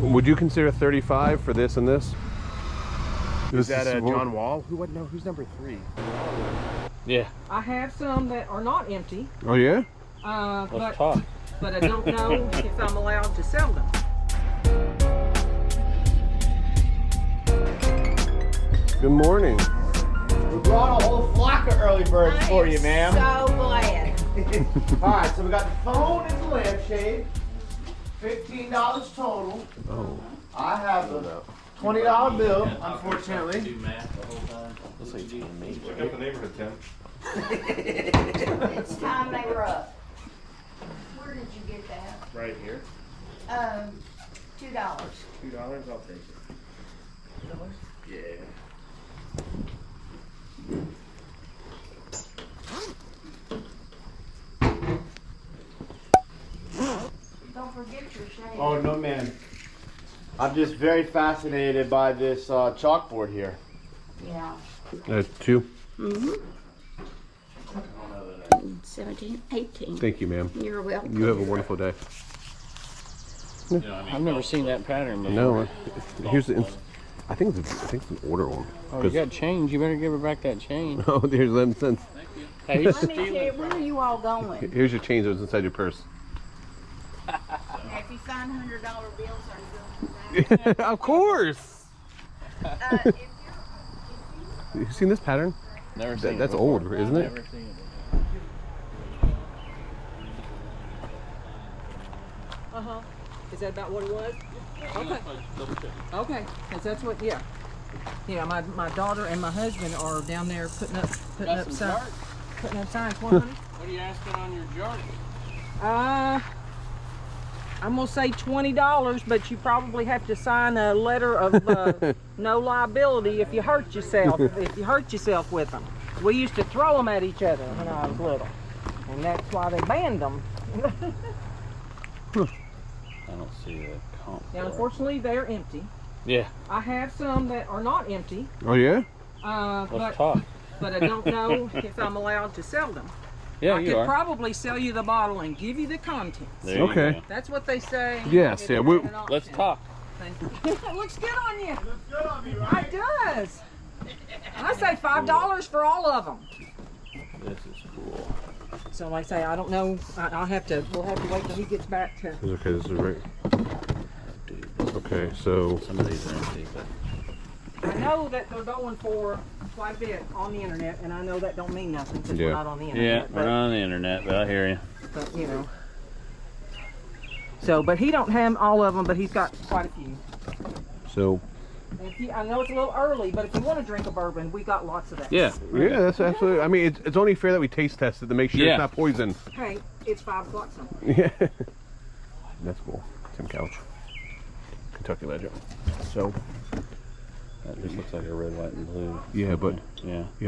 Would you consider 35 for this and this? Is that a John Wall? Who's number 3? Yeah. I have some that are not empty. Oh yeah? Let's talk. But I don't know if I'm allowed to sell them. Good morning. We brought a whole flock of early birds for you, ma'am. So glad. Alright, so we got the phone and the lampshade. $15 total. Oh. I have a $20 bill, unfortunately. Looks like you me. Check out the neighborhood, Tim. It's time they were up. Where did you get that? Right here. $2. $2, I'll take it. Yeah. Don't forget your shade. Oh, no, man. I'm just very fascinated by this chalkboard here. Yeah. 2. 17, 18. Thank you, ma'am. You're welcome. You have a wonderful day. I've never seen that pattern before. No, here's the. I think it's an order one. Oh, you got change. You better give her back that change. Oh, there's 11 cents. Hey, he's Let me tell you, stealing. where are you all going? Here's your change that was inside your purse. Now, if you find $100 bills, are you going to Of course. if You seen this pattern? Never seen it That's before. old, isn't it? Never seen it. Is that about what it was? Okay. Okay, because that's what, yeah. Yeah, my daughter and my husband are down there putting up signs. Putting up signs. What, honey? What are you asking on your jar? I'm gonna say $20, but you probably have to sign a letter of no liability if you hurt yourself. If you hurt yourself with them. We used to throw them at each other when I was little, and that's why they banned them. I don't see the comp. Now, unfortunately, they're empty. Yeah. I have some that are not empty. Oh yeah? Let's talk. But I don't know if I'm allowed to sell them. Yeah, I you could are. probably sell you the bottle and give you the contents. There you Okay. go. That's what they say. Yes, yeah, we- Let's talk. Thank you. It looks good on you. Looks good on me, right? It does. I say $5 for all of them. This is cool. So like I say, I don't know. We'll have to wait till he gets back to. Okay, this is right. Okay, so Some of these are empty, but I know that they're going for quite a bit on the internet, and I know that don't mean nothing because Yeah. we're not on the yeah, internet. we're not on the internet, but I hear you. But you know. So, but he don't have all of them, but he's got quite a few. so And if you, I know it's a little early, but if you want to drink a bourbon, we got lots of that. Yeah. yeah, that's absolutely. I mean, it's only fair that we taste test it to make sure Yeah. it's not poison. Hey, it's $5 something. Yeah, that's cool. Tim Couch, Kentucky Legend. So That just looks like a red, white, and blue. yeah,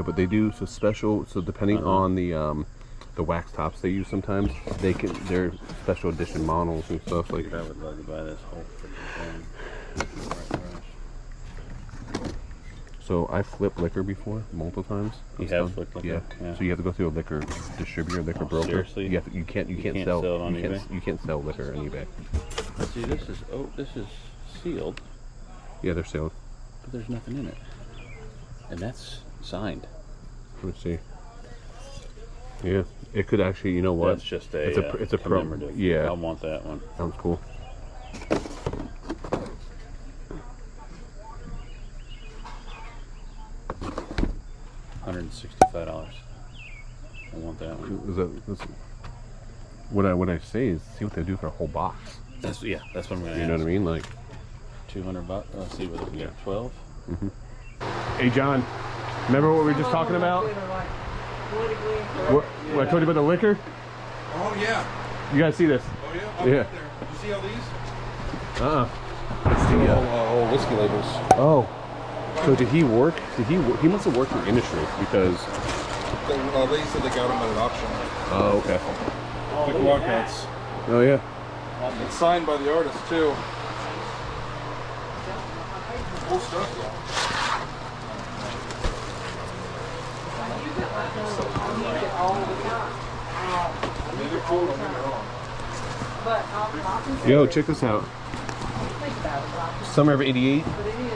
but they do so special. So depending on the wax tops they use, sometimes they're special edition models and stuff like I that. would love to buy this whole freaking thing. So I flipped liquor before multiple times. You have flipped liquor? Yeah. Yeah. So you have to go through a liquor distributor, liquor broker. Seriously? You can't sell sell it on you can't sell liquor on eBay. See, this is sealed, Yeah, they're sealed. but there's nothing in it, and that's signed. Let's see. Yeah, it could actually. You know what? That's just a it's a pro. commemorative. Yeah, I want that one. sounds cool. $165. I want that one. What I say is see what they do for a whole box. That's what I'm gonna. You know what I mean? Like, $200. Let's see what we got. 12. hey John, remember what we were just talking about? What I told you about the liquor? Oh, yeah. You guys see this? Oh, yeah? Yeah. There. You see all these? It's the Old whiskey labels. oh. So did he work? He must have worked in the industry because. The lady said they got them at an auction. Oh, okay. Quick walkouts. Oh yeah. It's signed by the artist, too. Cool stuff, Maybe cool, don't get me wrong. But I'll Yo, check this out. think about it. Summer of '88. But it is really.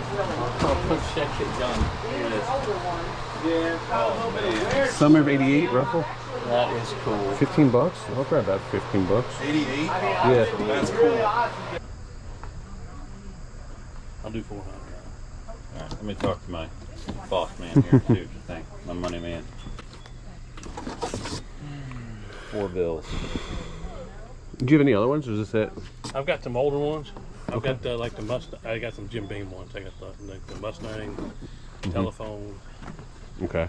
Oh, check it, John. These are the older ones. Oh, man. Summer of '88 ruffle. That is cool. $15. I'll grab that for $15. 88? Yeah. That's cool. I'll do 400. All right, let me talk to my boss man here, see what you think. My money man. 4 bills. Do you have any other ones, or is this it? I've got some older ones. I've got like the Mustang. I got some Jim Beam ones. I got the Mustang, telephone. Okay.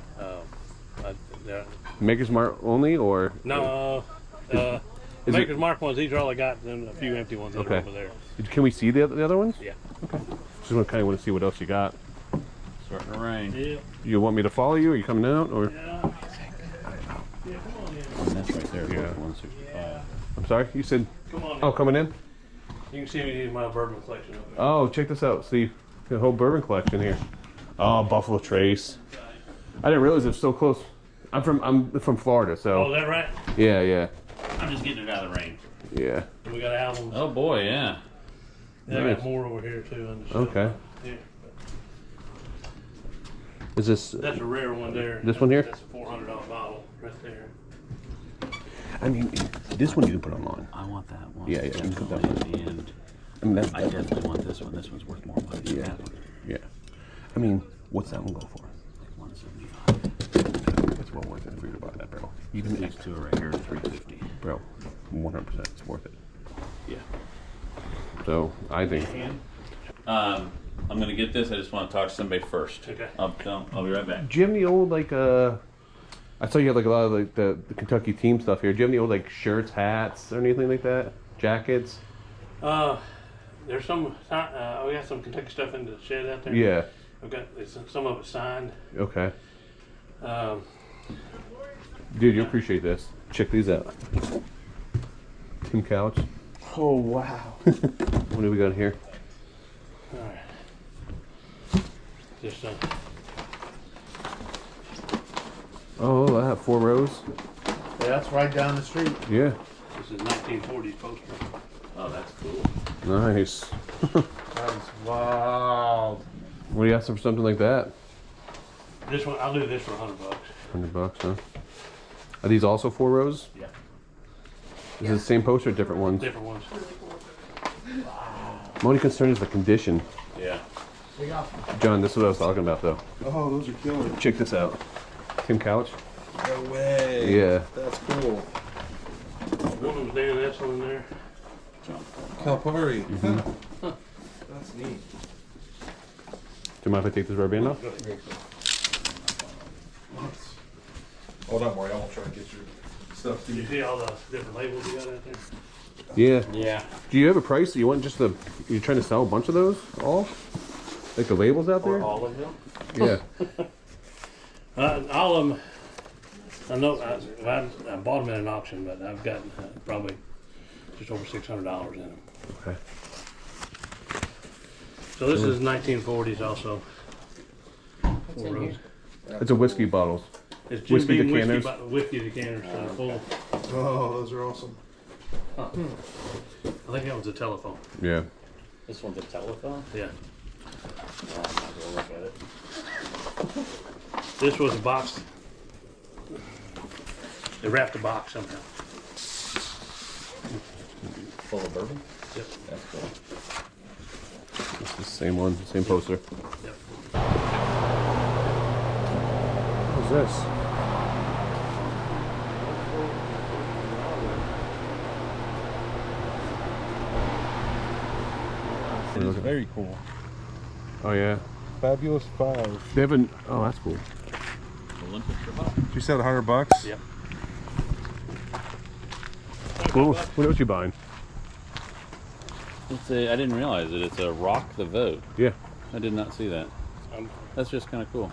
Yeah. Maker's Mark only, or? No, is Maker's it- Mark ones. These are all I got, and a few empty ones that are Okay. over there. Can we see the other ones? Yeah. Just kind of want to see what else you got. Starting to rain. Yeah. You want me to follow you? Are you coming out, or? Yeah. And that's right there. Yeah. 165. I'm sorry. You said. Come on. Oh, coming in. You can see me in my bourbon collection over there. Oh, check this out. See the whole bourbon collection here. Oh, Buffalo Trace. I didn't realize it was so close. I'm from Florida, Oh, so is that right? yeah. I'm just getting it out of the rain. Yeah. And we got albums. Oh boy, yeah. Yeah, I nice. got more over here too. On the shelf. Okay. Yeah. Is this? That's a rare one there. This one here? That's a $400 bottle right there. I mean, this one you can put online. I want that one. Yeah, you can put that Definitely at the end. I mean, I definitely want this one. This one's worth more money than Yeah. that one. Yeah. I mean, what's that one go for? Like 175. It's well worth it if we were to buy that barrel. Even these two are right here at 350. Bro, 100%. It's worth it. Yeah. So I think. I'm gonna get this. I just want to talk to somebody first. Okay. I'll be right back. Do you have any old like I saw you had like a lot of like the Kentucky team stuff here. Do you have any old like shirts, hats, or anything like that? Jackets? There's some. We got some Kentucky stuff in the shed out there. Yeah. I've got some of it signed. Okay. Um, Dude, you appreciate this. Check these out. Tim Couch. Oh wow. What do we got here? all right. Just Oh, look at that 4 rows. Yeah, that's right down the street. Yeah. this is 1940s poster. Oh, that's cool. Nice. That's wild. What do you ask for something like that? This one, I'll do this for $100. $100, huh? Are these also 4 rows? Yeah. Is it the same poster or different ones? Different ones. My only concern is the condition. Yeah. John, this is what I was talking about though. Oh, those are killer. Check this out. Tim Couch. No way. Yeah. That's cool. One of them's Dan Edsel in there. Calipari. That's neat. Do you mind if I take this rubber band off? Oh, don't worry. I won't try to get your stuff to You you. see all the different labels you got out there? Yeah. Yeah. Do you have a price? You want just the? You're trying to sell a bunch of those? All? Like the labels out Or there? all of them? Yeah. All of them. I know I bought them at an auction, but I've got probably just over $600 in them. Okay. So this is 1940s also. 4 rows. It's a whiskey bottles. It's Jim Whiskey Beam decanters. whiskey decanters full. Oh, those are awesome. I think that was a telephone. Yeah. This one's a telephone? Yeah. Oh, I'm not gonna look at it. This was a box. They wrapped the box somehow. Full of bourbon? Yep. That's cool. It's the same one, same poster. Yep. What's this? It is very cool. Oh yeah. Fabulous 5. They haven't. Oh, that's cool. Olympic Trip. You said $100? Yep. Cool. What else you buying? It's a, I didn't realize it. It's a Rock the Vote. Yeah. I did not see that. Um, That's just kind of cool.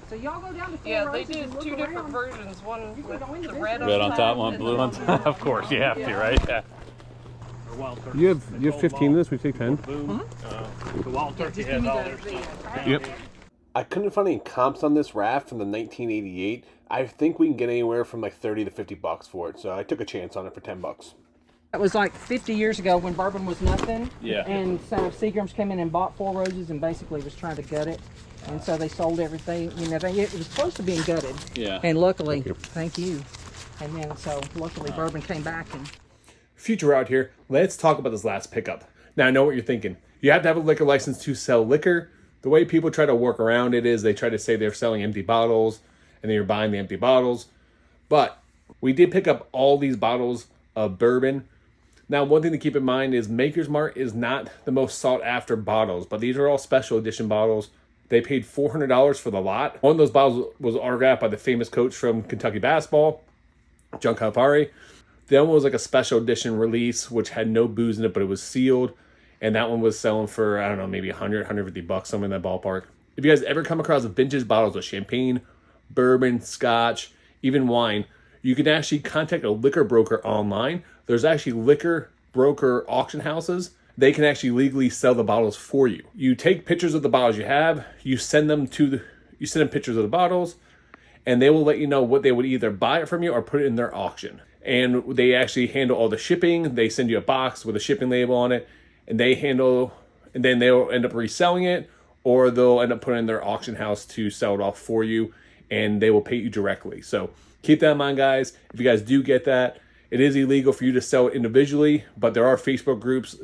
So y'all go down to 4 Yeah, rows they and did look 2 different around. versions. One with go into the this red one. Red on top, one and blue on top. Of course, you have to, right? Yeah. or Wild Turkey. You have 15 of this. We take 10. Boom. The Wild Turkey has all their stuff. Yep. I couldn't find any comps on this raft from the 1988. I think we can get anywhere from like 30 to $50 for it, so I took a chance on it for $10. That was like 50 years ago when bourbon was nothing. Yeah. And so Seagram's came in and bought Four Roses and basically was trying to gut it. And so they sold everything. You know, it was close to being gutted. Yeah. And luckily, thank you. And then so luckily bourbon came back. And Future out here, let's talk about this last pickup. Now I know what you're thinking. You have to have a liquor license to sell liquor. The way people try to work around it is they try to say they're selling empty bottles and then you're buying the empty bottles. But we did pick up all these bottles of bourbon. Now, one thing to keep in mind is Maker's Mark is not the most sought after bottles, but these are all special edition bottles. They paid $400 for the lot. One of those bottles was autographed by the famous coach from Kentucky basketball, John Calipari. The other one was like a special edition release, which had no booze in it, but it was sealed. And that one was selling for, I don't know, maybe 100, 150 bucks, somewhere in that ballpark. If you guys ever come across vintage bottles of champagne, bourbon, scotch, even wine, you can actually contact a liquor broker online. There's actually liquor broker auction houses. They can actually legally sell the bottles for you. You take pictures of the bottles you have, you send them pictures of the bottles, and they will let you know what they would either buy it from you or put it in their auction. And they actually handle all the shipping. They send you a box with a shipping label on it, and then they'll end up reselling it, or they'll end up putting it in their auction house to sell it off for you, and they will pay you directly. So keep that in mind, guys. If you guys do get that, it is illegal for you to sell it individually, but there are Facebook groups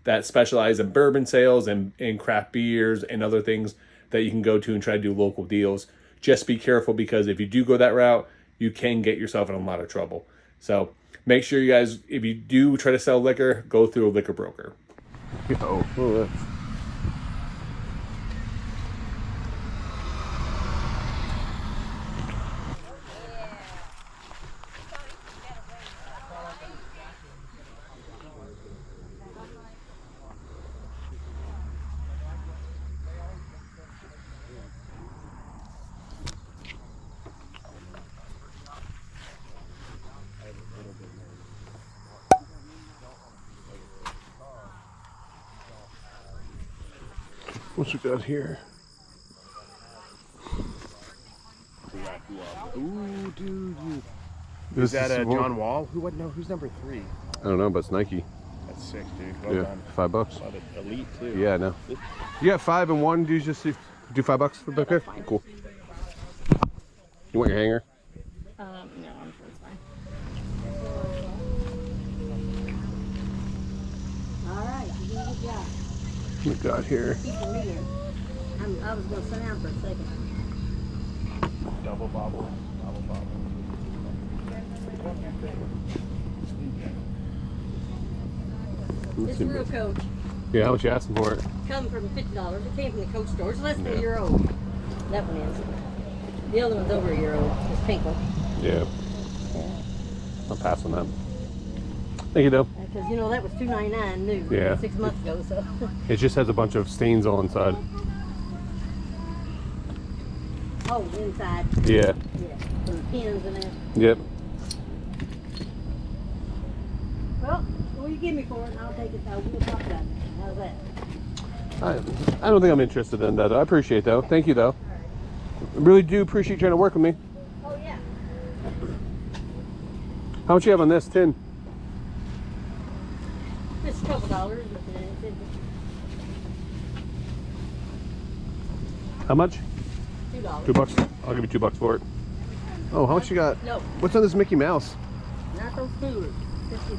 that specialize in bourbon sales and craft beers and other things that you can go to and try to do local deals. Just be careful, because if you do go that route, you can get yourself in a lot of trouble. So make sure you guys, if you do try to sell liquor, go through a liquor broker. Yo, look at that. What we got here? Ooh, dude. Is Is that John Wall? Who's number 3? I don't know, but it's Nike. That's sick, dude. Well Yeah, done. $5. But it's elite too. Yeah, no. You got 5 and 1. Do you just do $5 for back here? Cool. You want your hanger? No, I'm sure it's fine. All right, you did a good job. What we got here? Keep the me in. I was going to sit down for a second. Double bobble. It's a real coach. Yeah, how much you asking for it? Come from $50. It came from the coach store. It's less than a year old. That one is. The other one's over a year old. This pink one. Yeah. I'll pass on that. Thank you, though. Because you know that was $2.99 new. Yeah. 6 months ago. So. It just has a bunch of stains all inside. Oh, inside. Yeah. Yeah. From the pins and that. Yep. Well, what you give me for it, and I'll take it. We'll talk about it. How's that? I don't think I'm interested in that, though. I appreciate it, though. Thank you, though. I really do appreciate you trying to work with me. Oh yeah. How much you have on this tin? Just a couple dollars. How much? $2. $2. I'll give you $2 for it. Oh, how much you got? No, What's on this Mickey Mouse? not those coolers. $50.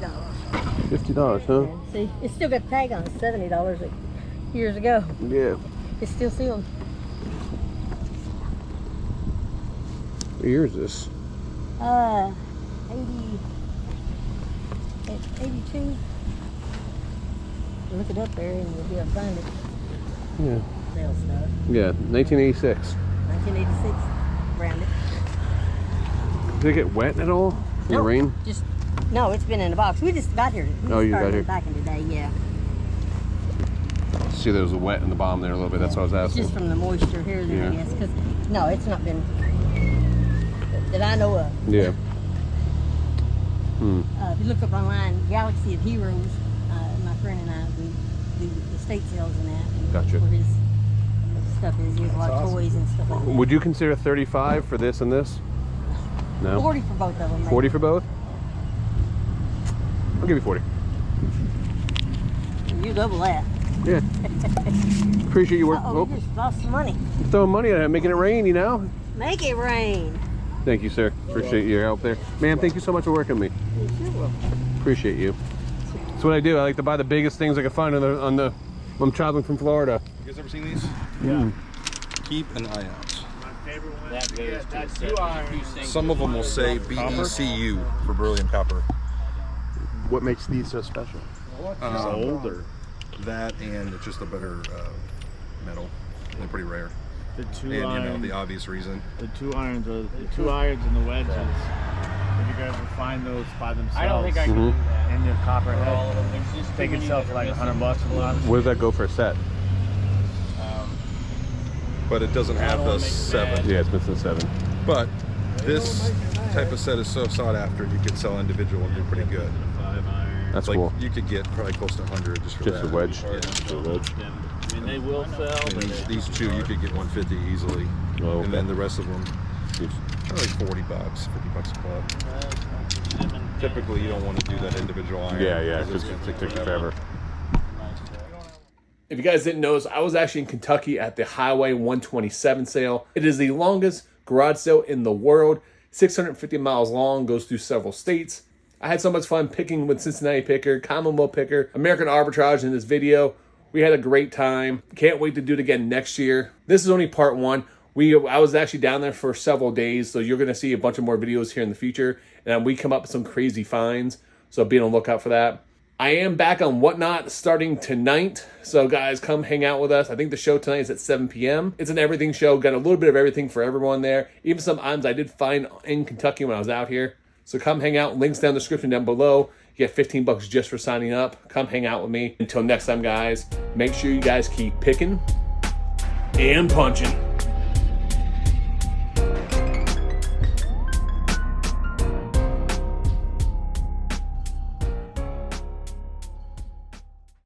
$50, huh? See, it's still got the tag on it. $70 years ago. Yeah. It's still sealed. What year is this? 82. Look it up there and you'll be able to find it. Yeah. Sale stuff. Yeah, 1986. 1986. Around it. Did it get wet at all in the Nope, rain? Just no, it's been in the box. We just got here. We Oh, you got started here. back in the day, yeah. See, there was a wet in the bottom there a little bit. That's what I was It's asking. just from the moisture here, then, Yeah. I guess. Because no, it's not been that I know of. Yeah. If you look up online, Galaxy of Heroes, my friend and I do estate sales and that. And Gotcha. where his stuff is. He has a lot of toys and stuff like that. Would you consider 35 for this and this? No. 40 for both of them. 40 for both? I'll give you 40. You double that. Yeah. Appreciate your work. Uh-oh, you just lost some money. Throwing money at it, making it rain, you know? Make it rain. Thank you, sir. Appreciate your help there. Ma'am, thank you so much for working with me. You sure will. Appreciate you. That's what I do. I like to buy the biggest things I can find on the when I'm traveling from Florida. You guys ever seen these? Yeah. Keep an eye out. That goes to Some of them will say BECU for beryllium copper. What makes these so special? Older. That and it's just a better metal. They're pretty rare. The two And irons, you know the obvious reason. the two irons are the 2 irons and the wedges. If you guys will find those by themselves, I don't think I can do that. in your copperhead, All of them. There's just they too can many sell that for are like missing. $100 a lot. Where does that go for a set? But it doesn't have the 7. Yeah, it's missing 7. But this type of set is so sought after, you could sell individual and do pretty good. That's Like cool. you could get probably close to 100 just for Just that. a wedge. Yeah. Just a wedge. I mean, they will sell. I mean, these two you could get 150 easily. Oh, okay. And then the rest of them Yes. probably $40, $50 a club. Typically you don't want to do that individual iron. Yeah, because because it's it gonna takes forever. If you guys didn't notice, I was actually in Kentucky at the Highway 127 sale. It is the longest garage sale in the world. 650 miles long, goes through several states. I had so much fun picking with Cincinnati Picker, Commonwealth Picker, American Arbitrage in this video. We had a great time. Can't wait to do it again next year. This is only part 1. I was actually down there for several days, so you're going to see a bunch of more videos here in the future. And we come up with some crazy finds, so be on the lookout for that. I am back on Whatnot starting tonight, so guys, come hang out with us. I think the show tonight is at 7 p.m. It's an everything show, got a little bit of everything for everyone there. Even some items I did find in Kentucky when I was out here. So come hang out, links down in the description down below. You get $15 just for signing up. Come hang out with me. Until next time, guys, make sure you guys keep picking and punching.